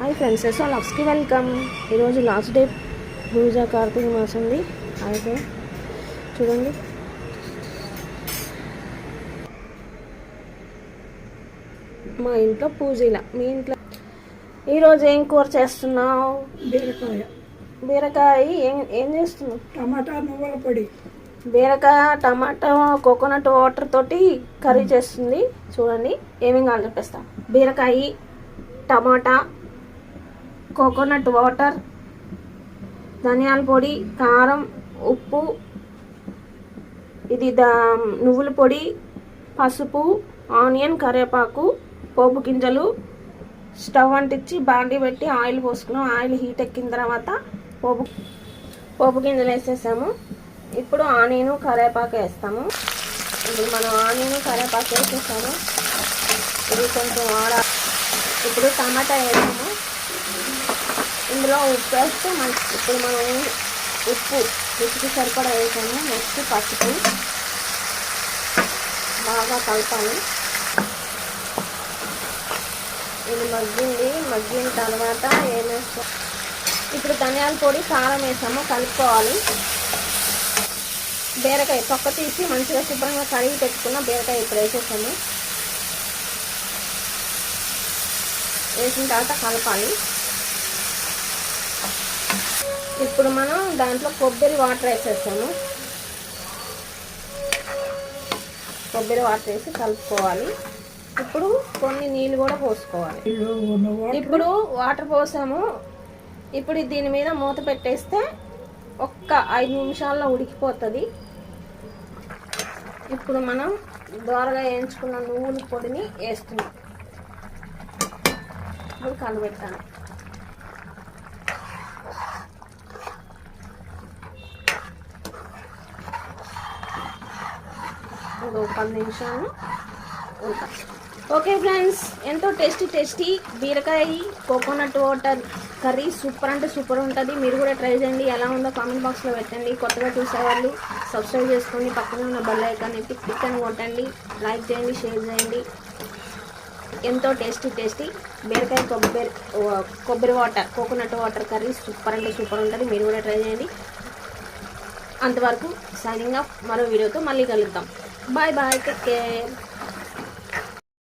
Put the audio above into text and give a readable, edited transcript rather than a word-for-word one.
Hi friends, so లవ్స్కి welcome. ఈరోజు last day puja, Kartika మాసంది. అయితే చూడండి, మా ఇంట్లో పూజ ఇలా. మీ ఇంట్లో ఈరోజు ఏం కూర చేస్తున్నావు? బీరకాయ. ఏం చేస్తున్నావు? టమాటా నువ్వుల పొడి. బీరకాయ, టమాటా, కోకోనట్ వాటర్ తోటి కర్రీ చేస్తుంది. చూడండి ఏమేమి కావాలి చెప్పేస్తా. బీరకాయ, టమాటా, కోకోనట్ వాటర్, ధనియాల పొడి, కారం, ఉప్పు, ఇది నువ్వుల పొడి, పసుపు, ఆనియన్, కరివేపాకు, పోపు గింజలు. స్టవ్ అంటించి బాండీ పెట్టి ఆయిల్ పోసుకున్నాం. ఆయిల్ హీట్ ఎక్కిన తర్వాత పోపు గింజలు వేసేసాము. ఇప్పుడు ఆనియన్, కరివేపాకు వేస్తాము. ఇప్పుడు మనం ఆనియన్, కరివేపాకు వేసేసాము. ఇది కొంచెం ఇప్పుడు టమాటా వేసాము. ఇందులో ఉప్పు వేస్తే ఇప్పుడు మనం ఉప్పు రుచికి సరిపడా వేసాము. నెక్స్ట్ పసుపు బాగా కలపాలి. ఇది మగ్గిన తర్వాత ఏం వేస్తాం? ఇప్పుడు ధనియాల పొడి, కారం వేసాము, కలుపుకోవాలి. బీరకాయ తొక్క తీసి మంచిగా శుభ్రంగా కడిగి పెట్టుకున్న బీరకాయ ఇప్పుడు వేసేసాము. వేసిన తర్వాత కలపాలి. ఇప్పుడు మనం దాంట్లో కొబ్బరి వాటర్ వేసేసాము. కొబ్బరి వాటర్ వేసి కలుపుకోవాలి. ఇప్పుడు కొన్ని నీళ్ళు కూడా పోసుకోవాలి. ఇప్పుడు వాటర్ పోసాము. ఇప్పుడు దీని మీద మూత పెట్టేస్తే ఒక్క 5 నిమిషాల్లో ఉడికిపోతుంది. ఇప్పుడు మనం దోరగా వేయించుకున్న నువ్వుల పొడిని వేస్తున్నాం. ఇప్పుడు కలబెట్టాను. ఒక 10 నిమిషాలు ఉంటాం. ఓకే ఫ్రెండ్స్, ఎంతో టేస్టీ బీరకాయ కోకోనట్ వాటర్ కర్రీ సూపర్ అంటే సూపర్ ఉంటుంది. మీరు కూడా ట్రై చేయండి. ఎలా ఉందో కామెంట్ బాక్స్లో పెట్టండి. కొత్తగా చూసేవాళ్ళు సబ్స్క్రైబ్ చేసుకోండి. పక్కన ఉన్న బెల్ ఐకాన్ ఎత్తి క్లిక్ అని కొట్టండి. లైక్ చేయండి, షేర్ చేయండి. ఎంతో టేస్టీ బీరకాయ కొబ్బరి water, coconut water curry super అంటే సూపర్ ఉంటుంది. మీరు కూడా ట్రై చేయండి. అంతవరకు సైనింగ్ ఆఫ్. మరో వీడియోతో మళ్ళీ కలుద్దాం. Bye, take care.